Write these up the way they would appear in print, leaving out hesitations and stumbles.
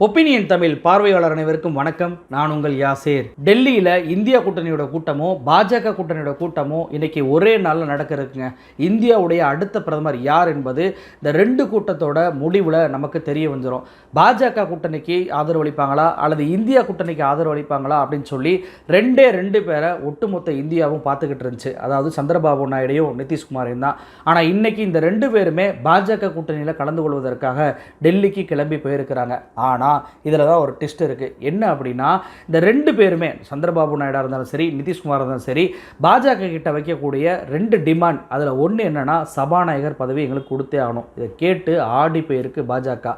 Opinion Tamil பார்வையாளர் அனைவருக்கும் வணக்கம். நான் உங்கள் யாசேர். டெல்லியில் இந்தியா கூட்டணியோட கூட்டமோ பாஜக கூட்டணியோட கூட்டமோ இன்னைக்கு ஒரே நாளில் நடக்கிறதுங்க. இந்தியாவுடைய அடுத்த பிரதமர் யார் என்பது இந்த ரெண்டு கூட்டத்தோட முடிவில் நமக்கு தெரிய வந்துடும். பாஜக கூட்டணிக்கு ஆதரவு அளிப்பாங்களா அல்லது இந்தியா கூட்டணிக்கு ஆதரவு அளிப்பாங்களா அப்படின்னு சொல்லி ரெண்டு பேரை ஒட்டுமொத்த இந்தியாவும் பார்த்துக்கிட்டு இருந்துச்சு. அதாவது சந்திரபாபு நாயுடையும் நிதிஷ்குமாரையும் தான். ஆனால் இன்னைக்கு இந்த ரெண்டு பேருமே பாஜக கூட்டணியில் கலந்து கொள்வதற்காக டெல்லிக்கு கிளம்பி போயிருக்கிறாங்க. ஆனால் இதில் தான் ஒரு ட்விஸ்ட் இருக்குது. என்ன அப்படின்னா, இந்த ரெண்டு பேருமே சந்திரபாபு நாயுடாக இருந்தாலும் சரி நிதிஷ்குமார் இருந்தாலும் சரி பாஜக கிட்ட வைக்கக்கூடிய ரெண்டு டிமாண்ட். அதில் ஒன்று என்னென்னா, சபாநாயகர் பதவி எங்களுக்கு கொடுத்தே ஆகணும். இதை கேட்டு ஆடி போயிருக்கு பாஜக.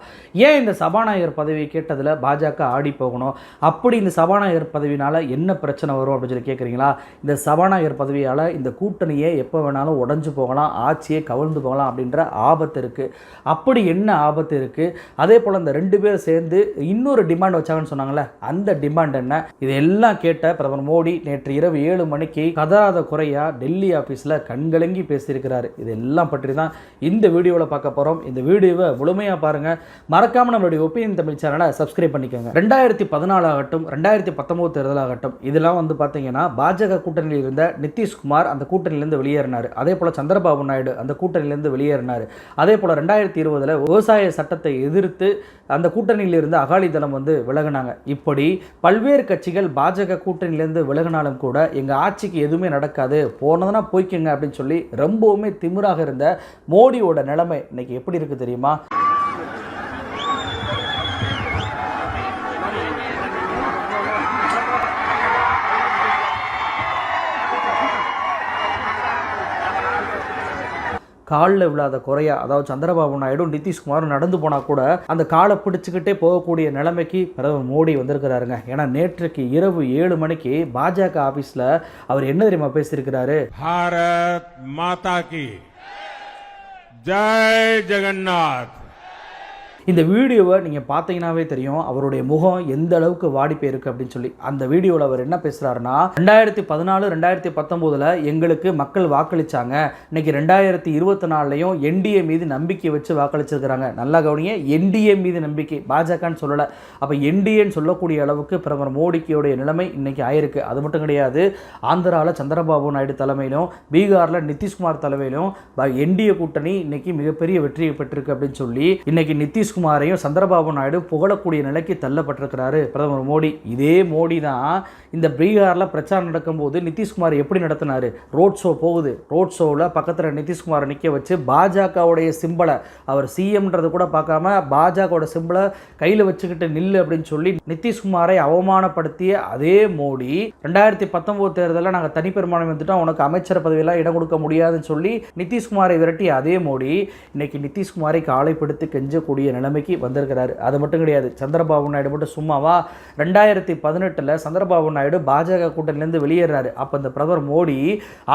ஏன் இந்த சபாநாயகர் பதவியை கேட்டதில் பாஜக ஆடி போகணும்? அப்படி இந்த சபாநாயகர் பதவினால் என்ன பிரச்சனை வரும் அப்படின்னு சொல்லி கேட்குறீங்களா? இந்த சபாநாயகர் பதவியால் இந்த கூட்டணியே எப்போ வேணாலும் உடஞ்சு போகலாம், ஆட்சியே கவிழ்ந்து போகலாம் அப்படின்ற ஆபத்து இருக்குது. அப்படி என்ன ஆபத்து இருக்குது? அதே போல் இந்த ரெண்டு பேர் சேர்ந்து இன்னொரு டிமாண்ட் வச்சாங்கன்னு சொன்னாங்கல்ல, அந்த டிமாண்ட் என்ன? இதெல்லாம் கேட்ட பிரதமர் மோடி நேற்று இரவு 7 மணிக்கு கதராத குறையா டெல்லி ஆஃபீஸில் கண்கலங்கி பேசியிருக்கிறாரு. இதெல்லாம் பற்றி தான் இந்த வீடியோவில் பார்க்க போகிறோம். இந்த வீடியோவை முழுமையாக பாருங்கள். மறக்காமல் நம்மளுடைய ஒப்பீனியன் தமிழ் சேனலை சப்ஸ்கிரைப் பண்ணிக்கோங்க. 2014 ஆகட்டும் 2019 தேர்தல் ஆகட்டும், இதெல்லாம் பார்த்தீங்கன்னா பாஜக கூட்டணியில் இருந்த நிதிஷ்குமார் அந்த கூட்டணியிலேருந்து வெளியேறினார். அதே போல் சந்திரபாபு நாயுடு அந்த கூட்டணியிலேருந்து வெளியேறினார். அதே போல் 2020 விவசாய சட்டத்தை எதிர்த்து அந்த கூட்டணியில் இருந்த அகாலிதளம் விலகினாங்க. இப்படி பல்வேறு கட்சிகள் பாஜக கூட்டணியிலேருந்து விலகினாலும் கூட எங்கள் ஆட்சிக்கு எதுவுமே நடக்காது, போனதுன்னா போய்க்குங்க அப்படின்னு சொல்லி ரொம்பவுமே திமிராக இருந்த மோடியோட நிலைமை இன்னைக்கு எப்படி இருக்கு தெரியுமா? காலில் விழாத குறையா, அதாவது சந்திரபாபு நாயுடு நிதிஷ்குமாரும் நடந்து போனால் கூட அந்த காலை பிடிச்சிக்கிட்டே போகக்கூடிய நிலைமைக்கு பிரதமர் மோடி வந்திருக்கிறாருங்க. ஏன்னா நேற்றுக்கு இரவு 7 மணிக்கு பாஜக ஆபீஸ்ல அவர் என்ன தெரியுமா பேசியிருக்கிறாரு? பாரத் மாதா கி ஜெய் ஜெகநாத். இந்த வீடியோவை நீங்கள் பார்த்தீங்கன்னாவே தெரியும் அவருடைய முகம் எந்த அளவுக்கு வாடி போயிருக்கு அப்படின்னு சொல்லி. அந்த வீடியோவில் அவர் என்ன பேசுகிறாருன்னா, 2014 2019 எங்களுக்கு மக்கள் வாக்களித்தாங்க, இன்னைக்கு 2024 என்டிஏ மீது நம்பிக்கை வச்சு வாக்களிச்சிருக்கிறாங்க. நல்லா கவனிங்க, என்டிஏ மீது நம்பிக்கை, பாஜகன்னு சொல்லலை. அப்போ என்டிஏன்னு சொல்லக்கூடிய அளவுக்கு பிரதமர் மோடிக்குடைய நிலைமை இன்னைக்கு ஆயிருக்கு. அது மட்டும் கிடையாது, ஆந்திராவில் சந்திரபாபு நாயுடு தலைமையிலும் பீகாரில் நிதிஷ்குமார் தலைமையிலும் என்டிஏ கூட்டணி இன்னைக்கு மிகப்பெரிய வெற்றியை பெற்றிருக்கு அப்படின்னு சொல்லி இன்னைக்கு நிதிஷ்குமாரையும் சந்திரபாபு நாயுடு புகழக்கூடிய நிலைக்கு தள்ளப்பட்டிருக்கிறாரு பிரதமர் மோடி. இதே மோடி தான் இந்த பீகாரில் பிரச்சாரம் நடக்கும்போது நிதிஷ்குமார் எப்படி நடத்தினாரு? ரோட் ஷோ போகுது, ரோட் ஷோவில் பக்கத்தில் நிதிஷ்குமாரை நிற்க வச்சு பாஜகவுடைய சிம்பலை, அவர் சிஎம்ன்றது கூட பார்க்காம பாஜகவோட சிம்பலை கையில் வச்சுக்கிட்டு நில்லு அப்படின்னு சொல்லி நிதிஷ்குமாரை அவமானப்படுத்திய அதே மோடி 2019 தேர்தலில் நாங்கள் தனிப்பெரும்பான்மை வந்துட்டோம், உனக்கு அமைச்சர் பதவியெல்லாம் இடம் கொடுக்க முடியாதுன்னு சொல்லி நிதிஷ்குமாரை விரட்டிய அதே மோடி இன்னைக்கு நிதிஷ்குமாரை காலைப்படுத்தி கெஞ்சக்கூடிய நிலைமைக்கு வந்திருக்கிறாரு. அது மட்டும் கிடையாது, சந்திரபாபு நாயுடு மட்டும் சும்மாவா? 2018 சந்திரபாபு நாயுடு பாஜக கூட்டணியிலேருந்து வெளியேறாரு. அப்போ இந்த பிரதமர் மோடி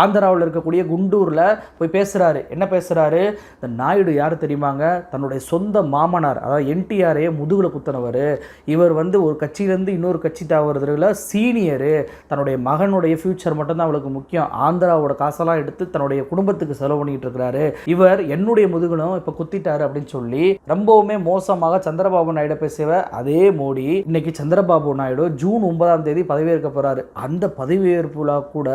ஆந்திராவில் இருக்கக்கூடிய குண்டூரில் போய் பேசுகிறாரு. என்ன பேசுகிறாரு? இந்த நாயுடு யார் தெரியுமாங்க? தன்னுடைய சொந்த மாமனார், அதாவது என்டிஆரே முதுகில் குத்தினவர். இவர் ஒரு கட்சியிலேருந்து இன்னொரு கட்சி தாவறதுல சீனியரு. தன்னுடைய மகனுடைய ஃபியூச்சர் மட்டும்தான் அவளுக்கு முக்கியம். ஆந்திராவோட காசெல்லாம் எடுத்து தன்னுடைய குடும்பத்துக்கு செலவு பண்ணிட்டு இருக்கிறாரு. இவர் என்னுடைய முதுகலும் இப்போ குத்திட்டாரு அப்படின்னு சொல்லி ரொம்பவுமே மோசமாக சந்திரபாபு நாயுடு பேசியவ அதே மோடி இன்னைக்கு சந்திரபாபு நாயுடு ஜூன் 9ஆம் தேதி பதவியேற்க போறாரு. அந்த பதவியேற்புல கூட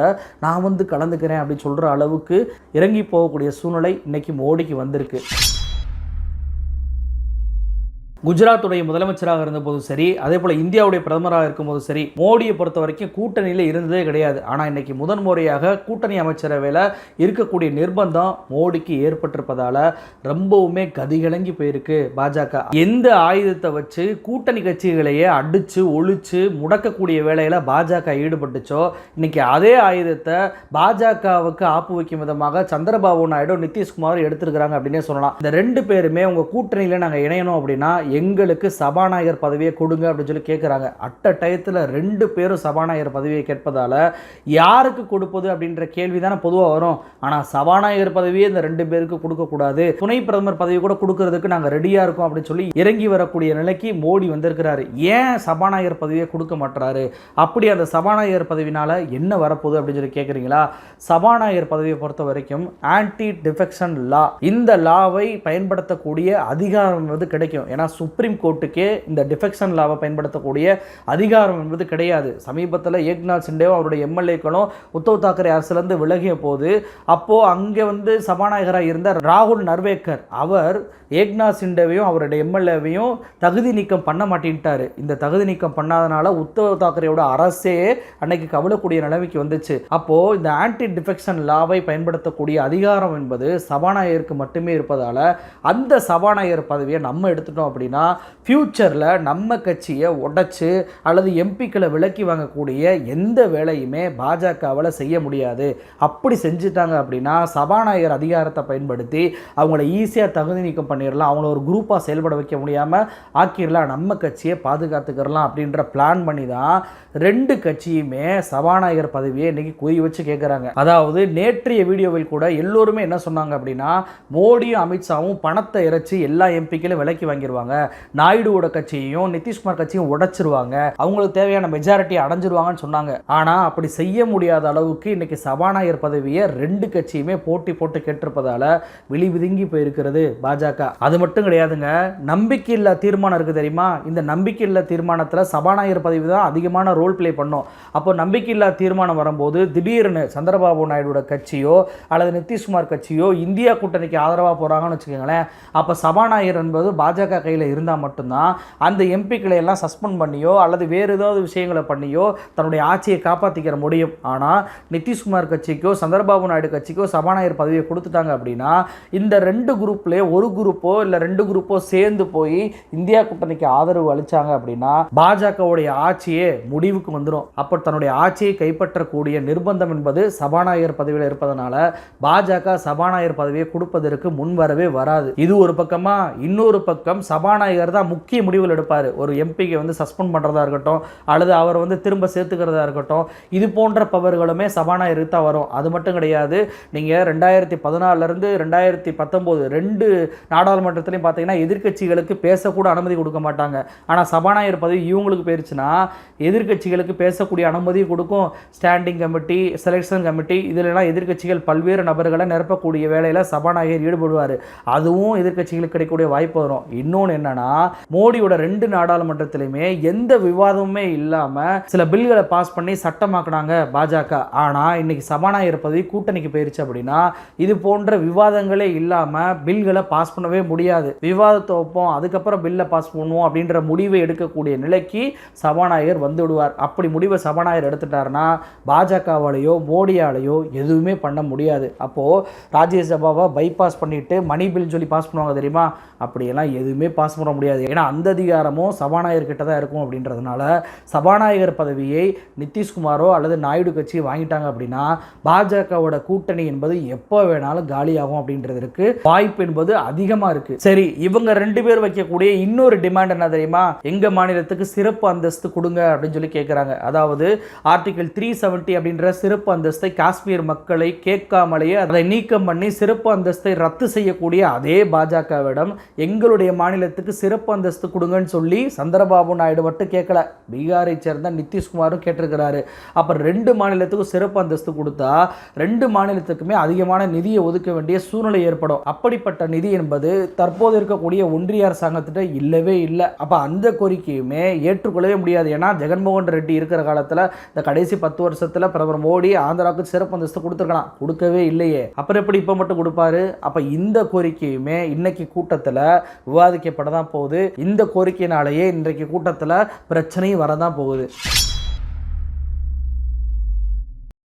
நான் கலந்துக்கிறேன் அப்படின்னு சொல்ற அளவுக்கு இறங்கி போகக்கூடிய சூழ்நிலை இன்னைக்கு மோடிக்கு வந்திருக்கு. குஜராத்துடைய முதலமைச்சராக இருந்தபோதும் சரி, அதே போல் இந்தியாவுடைய பிரதமராக இருக்கும்போதும் சரி, மோடியை பொறுத்த வரைக்கும் கூட்டணியில் இருந்ததே கிடையாது. ஆனால் இன்னைக்கு முதன்முறையாக கூட்டணி அமைச்சரவையில் இருக்கக்கூடிய நிர்பந்தம் மோடிக்கு ஏற்பட்டிருப்பதால் ரொம்பவுமே கதிகலங்கி போயிருக்கு பாஜக. எந்த ஆயுதத்தை வச்சு கூட்டணி கட்சிகளையே அடித்து ஒழிச்சு முடக்கக்கூடிய வேலையில் பாஜக ஈடுபட்டுச்சோ, இன்னைக்கு அதே ஆயுதத்தை பாஜகவுக்கு ஆப்பு வைக்கும் விதமாக சந்திரபாபு நாயுடு நிதிஷ்குமார் எடுத்திருக்கிறாங்க அப்படின்னே சொல்லலாம். இந்த ரெண்டு பேருமே உங்கள் கூட்டணியில் நாங்கள் இணையணும் அப்படின்னா எங்களுக்கு சபாநாயகர் பதவியை கொடுங்க அப்படின்னு சொல்லி கேட்குறாங்க. அட்ட டயத்தில் ரெண்டு பேரும் சபாநாயகர் பதவியை கேட்பதால் யாருக்கு கொடுப்பது அப்படின்ற கேள்வி தானே பொதுவாக வரும். ஆனால் சபாநாயகர் பதவியே இந்த ரெண்டு பேருக்கு கொடுக்கக்கூடாது, துணை பிரதமர் பதவி கூட கொடுக்கறதுக்கு நாங்கள் ரெடியாக இருக்கோம் அப்படின்னு சொல்லி இறங்கி வரக்கூடிய நிலைக்கு மோடி வந்திருக்கிறாரு. ஏன் சபாநாயகர் பதவியை கொடுக்க மாட்டாரு? அப்படி அந்த சபாநாயகர் பதவினால் என்ன வரப்போகுது அப்படின்னு சொல்லி கேட்குறீங்களா? சபாநாயகர் பதவியை பொறுத்த வரைக்கும் ஆன்டி டிஃபெக்ஷன் லா, இந்த லாவை பயன்படுத்தக்கூடிய அதிகாரம் கிடைக்கும். ஏன்னா சுப்ரீம் கோர்ட்டுக்கே இந்த டிஃபெக்ஷன் லாவை பயன்படுத்தக்கூடிய அதிகாரம் என்பது கிடையாது. சமீபத்தில் ஏக்நாத் சிண்டேவும் அவருடைய எம்எல்ஏக்களும் உத்தவ் தாக்கரே அரசுலேருந்து விலகிய போது அப்போது அங்கே சபாநாயகராக இருந்த ராகுல் நர்வேக்கர் அவர் ஏக்நாத் சிண்டேவையும் அவருடைய எம்எல்ஏவையும் தகுதி நீக்கம் பண்ண மாட்டேன்ட்டார். இந்த தகுதி நீக்கம் பண்ணாதனால உத்தவ் தாக்கரேயோட அரசே அன்னைக்கு கவலைக்கூடிய நிலைமைக்கு வந்துச்சு. அப்போது இந்த ஆன்டி டிஃபெக்ஷன் லாவை பயன்படுத்தக்கூடிய அதிகாரம் என்பது சபாநாயகருக்கு மட்டுமே இருப்பதால் அந்த சபாநாயகர் பதவியை நம்ம எடுத்துட்டோம் அப்படின்னா ஃப்யூச்சரில் நம்ம கட்சியை உடைச்சு அல்லது எம்பிக்களை விலக்கி வாங்கக்கூடிய எந்த வேலையுமே பாஜகவால் செய்ய முடியாது. அப்படி செஞ்சுட்டாங்க அப்படின்னா சபாநாயகர் அதிகாரத்தை பயன்படுத்தி அவங்கள ஈஸியாக தகுதி நீக்கம் பண்ணிடலாம், அவங்கள ஒரு குரூப்பாக செயல்பட வைக்க முடியாமல் ஆக்கிடலாம், நம்ம கட்சியை பாதுகாத்துக்கிறலாம் அப்படின்ற பிளான் பண்ணி தான் ரெண்டு கட்சியுமே சபாநாயகர் பதவியை இன்னைக்கு குறி வச்சு கேட்குறாங்க. அதாவது நேற்றைய வீடியோவில் கூட எல்லோருமே என்ன சொன்னாங்க அப்படின்னா மோடியும் அமித்ஷாவும் பணத்தை இறைச்சி எல்லா எம்பிக்களையும் விலக்கி வாங்கிடுவாங்க, நாயுடுவோட கட்சியையும் நிதிஷ்குமார் கட்சியும் உடைச்சிருவாங்க, அவங்களுக்கு தேவையான மெஜாரிட்டி அடைஞ்சிருவாங்கன்னு சொன்னாங்க. ஆனால் அப்படி செய்ய முடியாத அளவுக்கு இன்னைக்கு சபாநாயகர் பதவியை ரெண்டு கட்சியுமே போட்டி போட்டு கேட்டிருப்பதால விழிவிதுங்கி போயிருக்கிறது பாஜக. அது மட்டும் கிடையாதுங்க, நம்பிக்கையில்லா தீர்மானம் இருக்கு தெரியுமா? இந்த நம்பிக்கையில்லா தீர்மானத்தில் சபாநாயகர் பதவி தான் அதிகமான ரோல் பிளே பண்ணும். அப்போ நம்பிக்கையில்லா தீர்மானம் வரும்போது திடீர்னு சந்திரபாபு நாயுடு கட்சியோ அல்லது நிதிஷ்குமார் கட்சியோ இந்தியா கூட்டணிக்கு ஆதரவாக போகிறாங்கன்னு வச்சுக்கோங்களேன். அப்போ சபாநாயகர் என்பது பாஜக கையில் இருந்தால் மட்டும்தான் அந்த எம்பிக்களை எல்லாம் சஸ்பெண்ட் பண்ணியோ அல்லது வேறு ஏதாவது விஷயங்களை பண்ணியோ தன்னுடைய ஆட்சியை காப்பாற்றிக்கிற முடியும். ஆனால் நிதிஷ்குமார் கட்சிக்கோ சந்திரபாபு நாயுடு கட்சிக்கோ சபாநாயகர் பதவியை கொடுத்துட்டாங்க அப்படின்னா இந்த ரெண்டு குரூப்லேயே ஒரு குரூப்போ இல்லை ரெண்டு குரூப்போ சேர்ந்து போய் இந்தியா கூட்டணிக்கு ஆதரவு அளித்தாங்க அப்படின்னா பாஜகவுடைய ஆட்சியே முடிவுக்கு வந்துடும். அப்போ தன்னுடைய ஆட்சியை கைப்பற்றக்கூடிய நிர்பந்தம் என்பது சபாநாயகர் பதவியில் இருப்பதனால பாஜக சபாநாயகர் பதவியை கொடுப்பதற்கு முன்வரவே வராது. இது ஒரு பக்கமா, இன்னொரு பக்கம் சபாநாயகர் தான் முக்கிய முடிவுகள் எடுப்பார். ஒரு எம்பிக்கு சஸ்பெண்ட் பண்ணுறதா இருக்கட்டும் அல்லது அவர் திரும்ப சேர்த்துக்கிறதா இருக்கட்டும், இது போன்ற பவர்களுமே சபாநாயகருக்கு தான் வரும். அது மட்டும் கிடையாது, நீங்கள் 2014 2019 ரெண்டு நாடாளுமன்றத்திலையும் பார்த்தீங்கன்னா எதிர்க்கட்சிகளுக்கு பேசக்கூட அனுமதி கொடுக்க மாட்டாங்க. ஆனால் சபாநாயகர் பதவி இவங்களுக்கு போயிருச்சுன்னா எதிர்க்கட்சிகளுக்கு பேசக்கூடிய அனுமதி கொடுக்கும். ஸ்டாண்டிங் கமிட்டி, செலெக்ஷன் கமிட்டி, இதிலெல்லாம் எதிர்க்கட்சிகள் பல்வேறு நபர்களை நிரப்பக்கூடிய வேலையில் சபாநாயகர் ஈடுபடுவார். அதுவும் எதிர்க்கட்சிகளுக்கு கிடைக்கக்கூடிய வாய்ப்பு வரும். இன்னொன்று என்னன்னா, மோடியோட ரெண்டு நாடாளுமன்றத்திலுமே எந்த விவாதமுமே இல்லாமல் சில பில்களை பாஸ் பண்ணி சட்டமாக்குனாங்க பாஜக. ஆனால் இன்னைக்கு சபாநாயகர் பதவி கூட்டணிக்கு போயிருச்சு அப்படின்னா இது போன்ற விவாதங்களே இல்லாமல் பில்களை பாஸ் பண்ணவே முடியாது. விவாதத்தை வைப்போம், அதுக்கப்புறம் பில்லை பாஸ் பண்ணுவோம் அப்படின்ற முடிவை எடுக்கக்கூடிய நிலைக்கு சபாநாயகர் வந்து விடுவார். அப்படி முடிவை சபாநாயகர் எடுத்துட்டாருன்னா பாஜகவாலேயோ மோடியாலேயோ எதுவுமே பண்ண முடியாது. அப்போது ராஜ்யசபாவை பைபாஸ் பண்ணிட்டு மணி பில் சொல்லி பாஸ் பண்ணுவாங்க தெரியுமா? அப்படியெல்லாம் எதுவுமே பாஸ் பண்ண முடியாது. ஏன்னா அந்த அதிகாரமும் சபாநாயகர் கிட்ட தான் இருக்கும். அப்படின்றதுனால சபாநாயகர் பதவியை நிதிஷ்குமாரோ அல்லது நாயுடு கட்சி வாங்கிட்டாங்க அப்படின்னா பாஜகவோட கூட்டணி என்பது எப்போ வேணாலும் காலியாகும் அப்படின்றதுக்கு வாய்ப்பு என்பது அதிகமாக இருக்கு. சரி, இவங்க ரெண்டு பேர் வைக்கக்கூடிய இன்னொரு டிமாண்ட் என்ன தெரியுமா? எங்க மாநிலத்துக்கு சிறப்பு அந்தஸ்து கொடுங்க அப்படின்னு சொல்லி கேட்குறாங்க. அதாவது ஆர்டிகல் 370 அப்படின்ற சிறப்பு அந்தஸ்தை காஷ்மீர் மக்களை கேட்காமலேயே அதை நீக்கம் பண்ணி சிறப்பு அந்தஸ்தை ரத்து செய்யக்கூடிய அதே பாஜகவிடம் எங்களுடைய மாநிலத்துக்கு சிறப்பு அந்தஸ்து கொடுங்கன்னு சொல்லி சந்திரபாபு நாயுடு மட்டும் கேட்கல, பீகாரை சேர்ந்த நிதிஷ்குமாரும் கேட்டிருக்கிறாரு. அப்போ ரெண்டு மாநிலத்துக்கும் சிறப்பு அந்தஸ்து கொடுத்தா ரெண்டு மாநிலத்துக்குமே அதிகமான நிதியை ஒதுக்க வேண்டிய சூழ்நிலை ஏற்படும். அப்படிப்பட்ட நிதி என்பது தற்போது இருக்கக்கூடிய ஒன்றிய அரசாங்கத்திட்ட இல்லவே இல்லை. அப்போ அந்த கோரிக்கையுமே ஏற்றுக்கொள்ளவே முடியாது. ஏன்னா ஜெகன்மோகன் ரெட்டி இருக்கிற காலத்தில் இந்த கடைசி 10 வருஷத்தில் பிரதமர் மோடி ஆந்திராவுக்கு சிறப்பு அந்தஸ்து கொடுத்துருக்கலாம், கொடுக்கவே இல்லையே. அப்புறம் எப்படி இப்போ மட்டும் கொடுப்பாரு? அப்போ இந்த கோரிக்கையுமே இன்னைக்கு கூட்டத்தில் விவாதிக்கப்பட தான் போகுது. இந்த கோரிக்கையினாலேயே இன்றைக்கு கூட்டத்தில் பிரச்சனையும் வரதான் போகுது.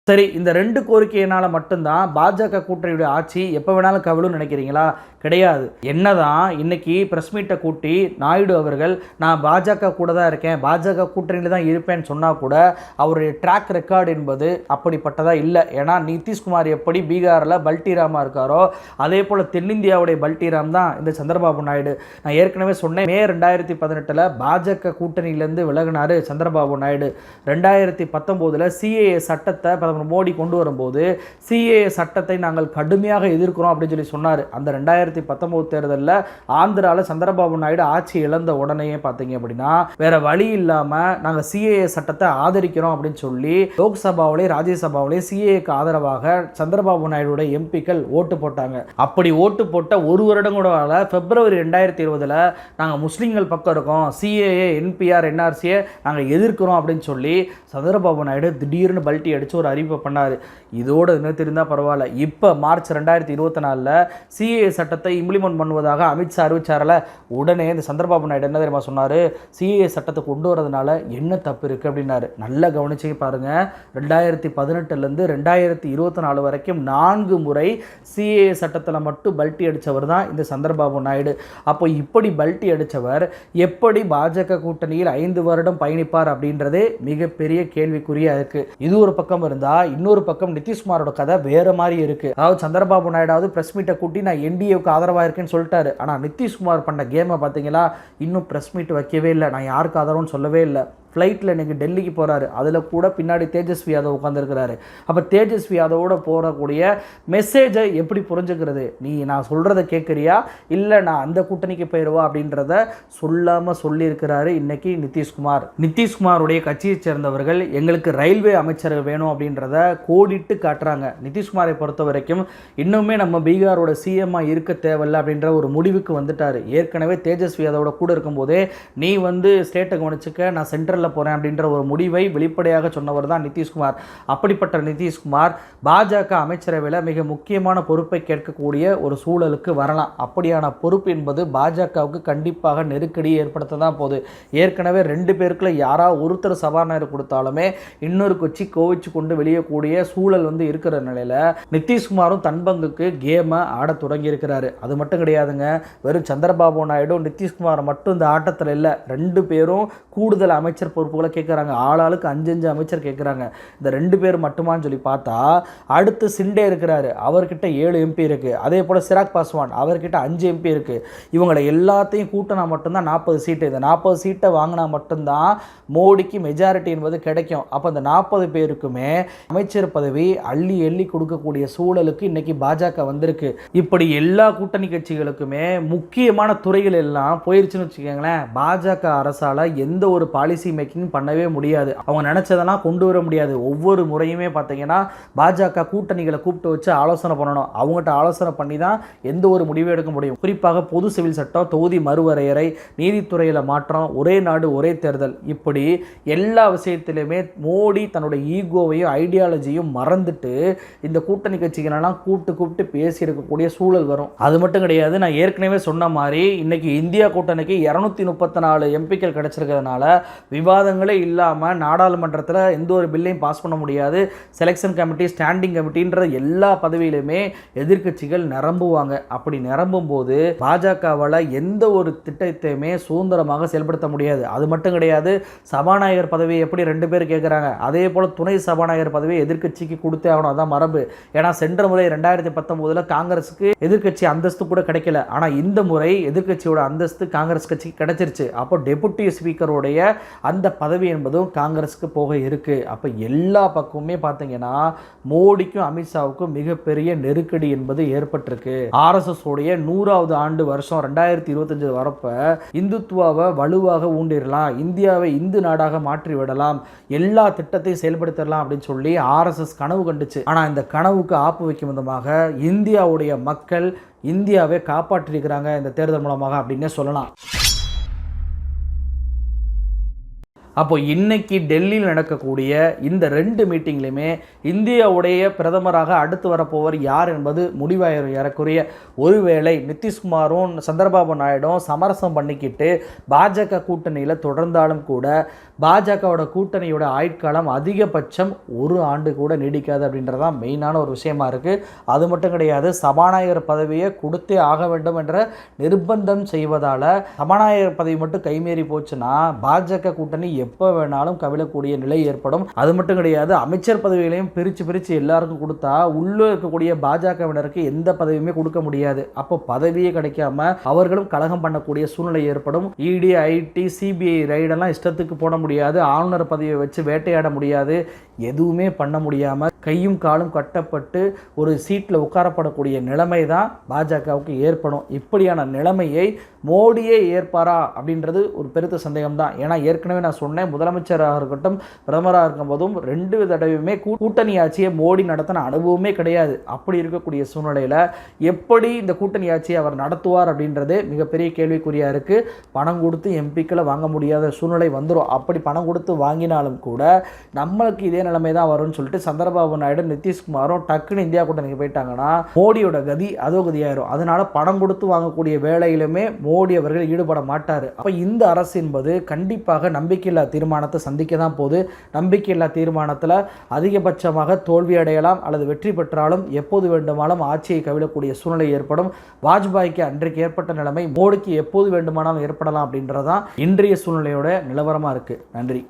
சரி, இந்த ரெண்டு கோரிக்கையினால மட்டும்தான் பாஜக கூட்டணியுடைய ஆட்சி எப்போ வேணாலும் கவிழும் நினைக்கிறீங்களா? கிடையாது. என்னதான் இன்னைக்கு பிரஸ் மீட்டை கூட்டி நாயுடு அவர்கள் நான் பாஜக கூட தான் இருக்கேன், பாஜக கூட்டணியில் தான் இருப்பேன்னு சொன்னால் கூட அவருடைய ட்ராக் ரெக்கார்டு என்பது அப்படிப்பட்டதா இல்லை. ஏன்னா நிதிஷ்குமார் எப்படி பீகாரில் பல்டிராமா இருக்காரோ அதே போல் தென்னிந்தியாவுடைய பல்டிராம் தான் இந்த சந்திரபாபு நாயுடு. நான் ஏற்கனவே சொன்னேன், மே 2018 பாஜக கூட்டணியிலேருந்து விலகினார் சந்திரபாபு நாயுடு. 2019 சிஏஏ சட்டத்தை பிரதமர் மோடி கொண்டு வரும்போது சிஏஏ சட்டத்தை நாங்கள் கடுமையாக எதிர்க்கிறோம் அப்படின்னு சொல்லி சொன்னார். அந்த 2019 தேர்தலில் ஆந்திராவில் சந்திரபாபு நாயுடு ஆட்சி இழந்த உடனே பார்த்தீங்க அப்படின்னா வேற வழி இல்லாமல் நாங்கள் சிஏஏ சட்டத்தை ஆதரிக்கிறோம் அப்படின்னு சொல்லி லோக்சபாவிலே ராஜ்யசபாவிலே சிஏஏக்கு ஆதரவாக சந்திரபாபு நாயுடு எம்பிக்கள் ஓட்டு போட்டாங்க. அப்படி ஓட்டு போட்ட ஒரு வருடம் கூட பிப்ரவரி 2020 நாங்கள் முஸ்லீம்கள் பக்கம் இருக்கோம், சிஏஏ NPR NRCயை நாங்கள் எதிர்க்கிறோம் அப்படின்னு சொல்லி சந்திரபாபு நாயுடு திடீர்னு பல்ட்டி அடித்து ஒரு அறிவிப்பை பண்ணார். இதோடு நிறுத்திருந்தால் பரவாயில்ல. இப்போ மார்ச் 2024 சிஏஏ சட்டத்தை இம்ப்ளிமெண்ட் பண்ணுவதாக அமித்ஷா அறிவிச்சாரில் உடனே இந்த சந்திரபாபு நாயுடு என்ன தெரியுமா சொன்னார், சிஏஏ சட்டத்தை கொண்டு வரதுனால என்ன தப்பு இருக்குது அப்படின்னாரு. நல்லா கவனிச்சு பாருங்கள், 2018 2024 வரைக்கும் 4 முறை சிஏஏ சட்டத்தில் மட்டும் பல்ட்டி அடித்தவர் தான் இந்த சந்திரபாபு நாயுடு. அப்போ இப்படி பல்ட்டி அடித்தவர் எப்படி பாஜக கூட்டணியில் 5 வருடம் பயணிப்பார் அப்படின்றதே மிகப்பெரிய கேள்விக்குறியா இருக்கு. இது ஒரு பக்கம் இருந்தா இன்னொரு பக்கம் நிதிஷ்குமாரோட கதை வேற மாதிரி இருக்கு. அதாவது சந்திரபாபு நாயுடாவது பிரஸ் மீட்டை கூட்டி நான் என்டிஏவுக்கு ஆதரவா இருக்கேன்னு சொல்லிட்டாரு. ஆனா நிதிஷ்குமார் பண்ண கேமை பார்த்தீங்களா, இன்னும் பிரஸ் மீட் வைக்கவே இல்லை, நான் யாருக்கு ஆதரவுன்னு சொல்லவே இல்லை. ஃப்ளைட்டில் இன்றைக்கி டெல்லிக்கு போகிறாரு, அதில் கூட பின்னாடி தேஜஸ்வி யாதவ் உட்காந்துருக்கிறாரு. அப்போ தேஜஸ்வி யாதவோட போகக்கூடிய மெசேஜை எப்படி புரிஞ்சுக்கிறது, நீ நான் சொல்கிறத கேட்குறியா இல்லை நான் அந்த கூட்டணிக்கு போயிடுவா அப்படின்றத சொல்லாமல் சொல்லியிருக்கிறாரு இன்றைக்கி நிதிஷ்குமார். நிதிஷ்குமாருடைய கட்சியை சேர்ந்தவர்கள் எங்களுக்கு ரயில்வே அமைச்சர் வேணும் அப்படின்றத கோடிட்டு காட்டுறாங்க. நிதிஷ்குமாரை பொறுத்த வரைக்கும் இன்னுமே நம்ம பீகாரோட சிஎம்மாக இருக்க தேவையில்லை அப்படின்ற ஒரு முடிவுக்கு வந்துட்டார். ஏற்கனவே தேஜஸ்வி யாதவோட கூட இருக்கும்போதே நீ ஸ்டேட்டை கவனிச்சுக்க, நான் சென்ட்ரல் போறேன் அப்படின்ற ஒரு முடிவை வெளிப்படையாக சொன்னவர் தான் நிதிஷ்குமார். அப்படிப்பட்ட நிதிஷ்குமார் பாஜக அமைச்சரவையில் மிக முக்கியமான பொறுப்பை கேட்கக்கூடிய ஒரு சூழலுக்கு வரலாம். அப்படியான பொறுப்பு என்பது பாஜகவுக்கு கண்டிப்பாக நெருக்கடியை ஏற்படுத்த தான் போகுது. ஏற்கனவே 2 பேருக்குள்ள யாராவது ஒருத்தர் சபாநாயகர் கொடுத்தாலுமே இன்னொரு கட்சி கோவிச்சு கொண்டு வெளியக்கூடிய சூழல் இருக்கிற நிலையில் நிதிஷ்குமாரும் தன் பங்குக்கு கேமை ஆட தொடங்கி இருக்கிறாரு. அது மட்டும் கிடையாதுங்க, வெறும் சந்திரபாபு நாயுடு நிதிஷ்குமார் மட்டும் இந்த ஆட்டத்தில் இல்லை, 2 பேரும் கூடுதல் அமைச்சர் பொறுப்புகளை கேட்குறாங்க. ஆளாளுக்கு 5 அமைச்சர் கேட்குறாங்க. இந்த 2 பேர் மட்டுமான்னு சொல்லி பார்த்தா அடுத்து சிண்டே இருக்கிறாரு, அவர்கிட்ட 7 MP இருக்குது. அதே போல் சிராக் பாஸ்வான் அவர்கிட்ட 5 MP இருக்குது. இவங்களை எல்லாத்தையும் கூட்டினா மட்டும்தான் 40 சீட்டு. இந்த 40 சீட்டை வாங்கினா மட்டும்தான் மோடிக்கு மெஜாரிட்டி என்பது கிடைக்கும். அப்போ இந்த 40 பேருக்குமே அமைச்சர் பதவி அள்ளி எள்ளி கொடுக்கக்கூடிய சூழலுக்கு இன்னைக்கு பாஜக வந்திருக்கு. இப்படி எல்லா கூட்டணி கட்சிகளுக்குமே முக்கியமான துறைகள் எல்லாம் போயிருச்சுன்னு வச்சுக்கோங்களேன், பாஜக அரசால் எந்த ஒரு பாலிசி மேக்கிங் பண்ணவே முடியாது. அவங்க நினைச்சதெல்லாம் கொண்டு வர முடியாது. ஒவ்வொரு முறையுமே பார்த்தீங்கன்னா பாஜக கூட்டணிகளை கூப்பிட்டு வச்சு ஆலோசனை பண்ணணும். அவங்ககிட்ட ஆலோசனை பண்ணி தான் எந்த ஒரு முடிவும் எடுக்க முடியும். குறிப்பாக பொது சிவில் சட்டம், தொகுதி மறுவரையறை, நீதித்துறையில் மாற்றம், ஒரே நாடு ஒரே தேர்தல், இப்படி எல்லா விஷயத்திலுமே மோடி தன்னுடைய ஈகோவையும் ஐடியாலஜியும் மறந்துட்டு இந்த கூட்டணி கட்சிகளெல்லாம் கூப்பிட்டு பேசி இருக்கக்கூடிய சூழல் வரும். அது மட்டும் கிடையாது, நான் ஏற்கனவே சொன்ன மாதிரி இன்னைக்கு இந்தியா கூட்டணிக்கு 234 எம்பிக்கள் கிடைச்சிருக்கிறதுனால விவாதங்களே இல்லாமல் நாடாளுமன்றத்தில் எந்த ஒரு பில்லையும் பாஸ் பண்ண முடியாது. செலெக்ஷன் கமிட்டி, ஸ்டாண்டிங் கமிட்டின்ற எல்லா பதவியிலுமே எதிர்க்கட்சிகள் நிரம்புவாங்க. அப்படி நிரம்பும் போது பாஜகவால் எந்த ஒரு திட்டத்தையுமே சுதந்திரமாக செயல்படுத்த முடியாது. அது மட்டும் கிடையாது, சபாநாயகர் பதவியை எப்படி 2 பேர் கேட்குறாங்க, அதே போல் துணை சபாநாயகர் பதவியை எதிர்க்கட்சிக்கு கொடுத்தே ஆகணும். அதான் மரபு. ஏன்னா சென்ற முறை 2019 காங்கிரஸுக்கு எதிர்க்கட்சி அந்தஸ்து கூட கிடைக்கல. ஆனால் இந்த முறை எதிர்க்கட்சியோட அந்தஸ்து காங்கிரஸ் கட்சிக்கு கிடைச்சிருச்சு. அப்போ டெபுட்டி ஸ்பீக்கருடைய அந்த பதவி என்பதும் காங்கிரஸுக்கு போக இருக்கு. அப்போ எல்லா பக்கமுமே பார்த்தீங்கன்னா மோடிக்கும் அமித்ஷாவுக்கும் மிகப்பெரிய நெருக்கடி என்பது ஏற்பட்டிருக்கு. RSS உடைய 100வது ஆண்டு வருஷம் 2025 வரப்ப இந்துத்துவாவை வலுவாக ஊண்டிடலாம், இந்தியாவை இந்து நாடாக மாற்றி விடலாம், எல்லா திட்டத்தையும் செயல்படுத்தலாம் அப்படின்னு சொல்லி RSS கனவு கண்டுச்சு. ஆனால் இந்த கனவுக்கு ஆப்பு வைக்கும் விதமாக இந்தியாவுடைய மக்கள் இந்தியாவை காப்பாற்றிருக்கிறாங்க இந்த தேர்தல் மூலமாக அப்படின்னே சொல்லலாம். அப்போ இன்னைக்கு டெல்லியில் நடக்கக்கூடிய இந்த 2 மீட்டிங்லையுமே இந்தியாவுடைய பிரதமராக அடுத்து வரப்போவர் யார் என்பது முடிவாயிரும். ஏறக்குறைய ஒருவேளை நிதிஷ்குமாரும் சந்திரபாபு நாயுடும் சமரசம் பண்ணிக்கிட்டு பாஜக கூட்டணியில் தொடர்ந்தாலும் கூட பாஜகவோட கூட்டணியோட ஆயுட்காலம் அதிகபட்சம் 1 ஆண்டு கூட நீடிக்காது அப்படின்றதான் மெயினான ஒரு விஷயமா இருக்குது. அது மட்டும் கிடையாது, சபாநாயகர் பதவியை கொடுத்தே ஆக வேண்டும் என்ற நிர்பந்தம் செய்வதால் சபாநாயகர் பதவி மட்டும் கைமீறி போச்சுன்னா பாஜக கூட்டணி எப்போ வேணாலும் கவிழக்கூடிய நிலை ஏற்படும். அது மட்டும் கிடையாது, அமைச்சர் பதவிகளையும் பிரித்து எல்லாருக்கும் கொடுத்தா உள்ளே இருக்கக்கூடிய பாஜகவினருக்கு எந்த பதவியுமே கொடுக்க முடியாது. அப்போ பதவியே கிடைக்காம அவர்களும் கலகம் பண்ணக்கூடிய சூழ்நிலை ஏற்படும். இடி, ஐடி, சிபிஐ ரைடெல்லாம் இஷ்டத்துக்கு போட முடியாது, ஆளுநர் பதவியை வச்சு வேட்டையாட முடியாது, எதுவுமே பண்ண முடியாமல் கையும் காலும் கட்டப்பட்டு ஒரு சீட்டில் உட்காரப்படக்கூடிய நிலைமை தான் பாஜகவுக்கு ஏற்படும். இப்படியான நிலைமையை மோடியே ஏற்பாரா அப்படின்றது ஒரு பெருத்த சந்தேகம் தான். ஏன்னா ஏற்கனவே நான் சொன்னேன், முதலமைச்சராக இருக்கட்டும் பிரதமராக இருக்கும் போதும் 2 தடவையுமே கூட்டணி ஆட்சியை மோடி நடத்தின அனுபவமே கிடையாது. அப்படி இருக்கக்கூடிய சூழ்நிலையில் எப்படி இந்த கூட்டணி ஆட்சியை அவர் நடத்துவார் அப்படின்றதே மிகப்பெரிய கேள்விக்குறியாக இருக்குது. பணம் கொடுத்து எம்பிக்களை வாங்க முடியாத சூழ்நிலை வந்துடும். அப்படி பணம் கொடுத்து வாங்கினாலும் கூட நம்மளுக்கு இதே நிலைமை தான் வரும்னு சொல்லிட்டு சந்திரபாபு நாயுடு நிதிஷ்குமாரும் டக்குன்னு இந்தியா கூட்டணிக்கு போயிட்டாங்கன்னா மோடியோட கதி அதோ கதியாயிரும். அதனால பணம் கொடுத்து வாங்கக்கூடிய வேலையிலுமே மோடி அவர்கள் ஈடுபட மாட்டார். அப்போ இந்த அரசு என்பது கண்டிப்பாக நம்பிக்கையில்லா தீர்மானத்தை சந்திக்க தான் போகுது. நம்பிக்கையில்லா தீர்மானத்தில் அதிகபட்சமாக தோல்வி அடையலாம் அல்லது வெற்றி பெற்றாலும் எப்போது வேண்டுமானாலும் ஆட்சியை கவிழக்கூடிய சூழ்நிலை ஏற்படும். வாஜ்பாய்க்கு அன்றைக்கு ஏற்பட்ட நிலைமை மோடிக்கு எப்போது வேண்டுமானாலும் ஏற்படலாம் அப்படின்றதான் இன்றைய சூழ்நிலையோட நிலவரமாக இருக்குது. நன்றி.